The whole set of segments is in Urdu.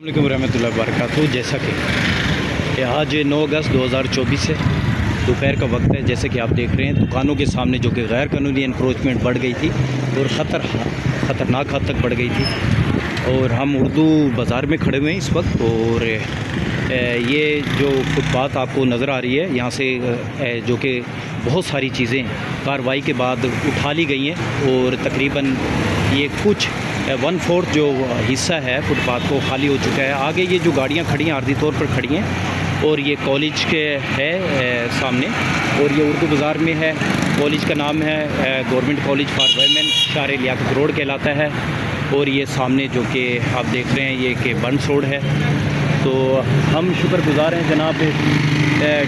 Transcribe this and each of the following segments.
السلام علیکم ورحمۃ اللہ وبرکاتہ۔ جیسا کہ آج 9 اگست 2024 ہے، دوپہر کا وقت ہے۔ جیسے کہ آپ دیکھ رہے ہیں دکانوں کے سامنے جو کہ غیر قانونی انکروچمنٹ بڑھ گئی تھی اور خطرناک حد تک بڑھ گئی تھی، اور ہم اردو بازار میں کھڑے ہوئے ہیں اس وقت۔ اور یہ جو فٹ پاتھ آپ کو نظر آ رہی ہے یہاں سے جو کہ بہت ساری چیزیں کارروائی کے بعد اٹھا لی گئی ہیں، اور تقریباً یہ کچھ 1/4 جو حصہ ہے فٹ پاتھ کو خالی ہو چکا ہے۔ آگے یہ جو گاڑیاں کھڑی ہیں عارضی طور پر کھڑی ہیں، اور یہ کالج کے ہے سامنے، اور یہ اردو بازار میں ہے۔ کالج کا نام ہے گورنمنٹ کالج فار ویمن، شارع لیاقت روڈ کہلاتا ہے۔ اور یہ سامنے جو کہ آپ دیکھ رہے ہیں یہ کہ بنس روڈ ہے۔ تو ہم شکر گزار ہیں جناب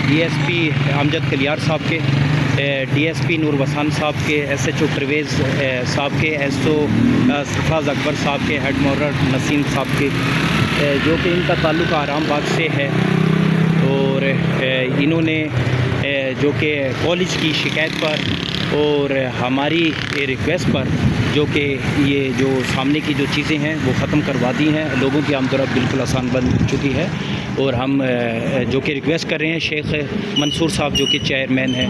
ڈی ایس پی امجد کلیار صاحب کے، ڈی ایس پی نور وسان صاحب کے، ایس ایچ او پرویز صاحب کے، ایس او سرفراز اکبر صاحب کے، ہیڈ مورر نسیم صاحب کے، جو کہ ان کا تعلق آرام باغ سے ہے۔ اور انہوں نے جو کہ کالج کی شکایت پر اور ہماری ریکویسٹ پر جو کہ یہ جو سامنے کی جو چیزیں ہیں وہ ختم کروا دی ہیں۔ لوگوں کی آمد و رفت بالکل آسان بن چکی ہے، اور ہم جو کہ ریکویسٹ کر رہے ہیں شیخ منصور صاحب جو کہ چیئرمین ہیں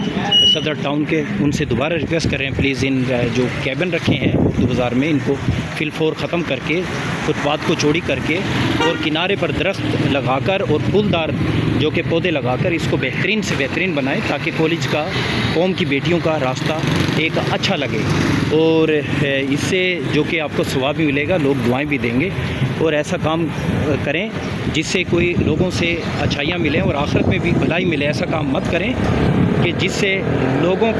صدر ٹاؤن کے، ان سے دوبارہ ریکویسٹ کر رہے ہیں پلیز ان جو کیبن رکھے ہیں اردو بازار میں ان کو فی الفور ختم کر کے، فٹ پاتھ کو چوڑی کر کے، اور کنارے پر درخت لگا کر اور پھولدار جو کہ پودے لگا کر اس کو بہترین سے بہترین بنائیں، تاکہ کالج کا قوم کی بیٹیوں کا راستہ ایک اچھا لگے، اور اس سے جو کہ آپ کو ثواب بھی ملے گا، لوگ دعائیں بھی دیں گے۔ اور ایسا کام کریں جس سے کوئی لوگوں سے اچھائیاں ملیں اور آخرت میں بھی بھلائی ملے۔ ایسا کام مت کریں کہ جس سے لوگوں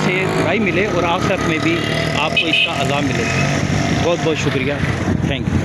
سے بھلائی ملے اور آخرت میں بھی آپ کو اس کا عذاب ملے۔ بہت بہت شکریہ، تھینک یو۔